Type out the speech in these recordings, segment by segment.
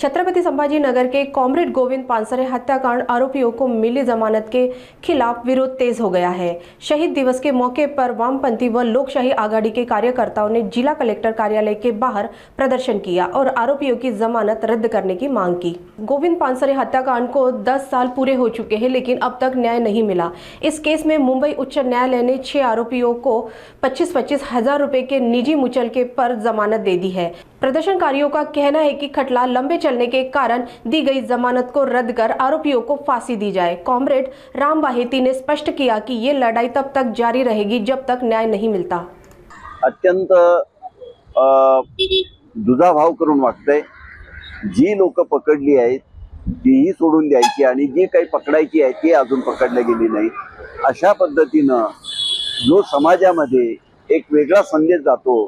छत्रपति संभाजी नगर के comrade Govind Pansare हत्याकांड आरोपियों को मिली जमानत के खिलाफ विरोध तेज हो गया है। शहीद दिवस के मौके पर वामपंथी व लोकशाही आघाड़ी के कार्यकर्ताओं ने जिला कलेक्टर कार्यालय के बाहर प्रदर्शन किया और आरोपियों की जमानत रद्द करने की मांग की। गोविंद पानसरे हत्याकांड को 10 साल पूरे हो चुके हैं, लेकिन अब तक न्याय नहीं मिला। इस केस में मुंबई उच्च न्यायालय ने 6 आरोपियों को 25-25 हजार रुपए के निजी मुचलके पर जमानत दे दी है। प्रदर्शनकारियों का कहना है कि खटला लंबे चलने के कारण दी गई जमानत को रद्द कर आरोपियों को फांसी दी जाए। कॉमरेड राम बाहेती ने स्पष्ट किया कि ये लड़ाई तब तक जारी रहेगी जब तक न्याय नहीं मिलता। अत्यंत दुजाभाव करून वागतंय। जी लोक पकडली आहेत तीही सोडून द्यायची आणि जी काही पकडायची आहे ती अजून पकडली गेली नाही। अशा पद्धतीनं जो समाजामध्ये एक वेगळा संदेश जातो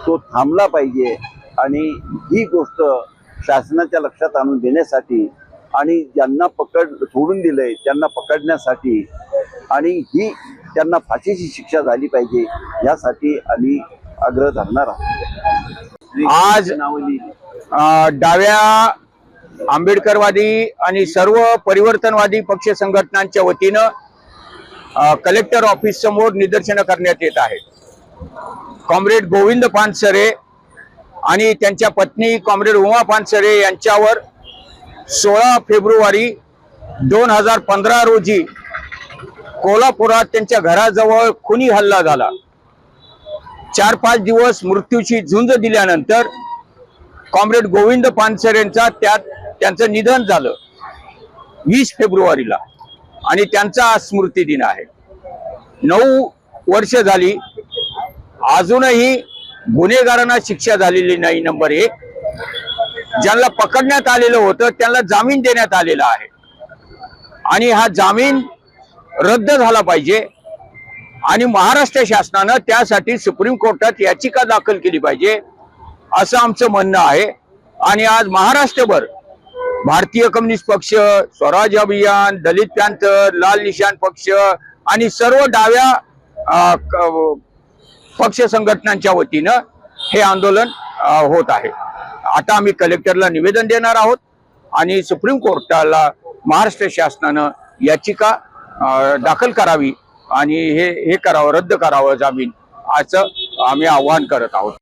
तो थांबला पाहिजे आणि ही गोष्ट शासनाच्या लक्षात आणून देण्यासाठी आणि ज्यांना सोडून दिलंय त्यांना पकडण्यासाठी आणि ही त्यांना फाशीची शिक्षा झाली पाहिजे यासाठी आम्ही आग्रह धरणार आहोत। आज डाव्या आंबेडकरवादी आणि सर्व परिवर्तनवादी पक्ष संघटनांच्या वतीनं कलेक्टर ऑफिस समोर निदर्शनं करण्यात येत आहेत। कॉम्रेड गोविंद पानसरे आणि त्यांच्या पत्नी कॉम्रेड उमा पानसरे यांच्यावर 16 फेब्रुवारी 2015 रोजी कोल्हापुरात त्यांच्या घराजवळ खुनी हल्ला झाला। 4-5 दिवस मृत्यूची झुंज दिल्यानंतर कॉम्रेड गोविंद पानसरेंचा त्यांचं निधन झालं 20 फेब्रुवारीला आणि त्यांचा स्मृती दिन आहे। 9 वर्ष झाली, अजूनही गुन्हेगारांना शिक्षा झालेली नाही। नंबर 1, ज्यांना पकडण्यात आलेलं होतं त्यांना जामीन देण्यात आलेला आहे आणि हा जामीन रद्द झाला पाहिजे आणि महाराष्ट्र शासनानं त्यासाठी सुप्रीम कोर्टात याचिका दाखल केली पाहिजे असं आमचं म्हणणं आहे। आणि आज महाराष्ट्रभर भारतीय कम्युनिस्ट पक्ष, स्वराज अभियान, दलित पॅंथर, लाल निशाण पक्ष आणि सर्व डाव्या पक्ष संघटनांच्या वतीनं हे आंदोलन होत आहे। आता आम्ही कलेक्टरला निवेदन देणार आहोत आणि सुप्रीम कोर्टाला महाराष्ट्र शासनानं याचिका दाखल करावी आणि हे करावं, रद्द करावं जामीन, असं आम्ही आवाहन करत आहोत।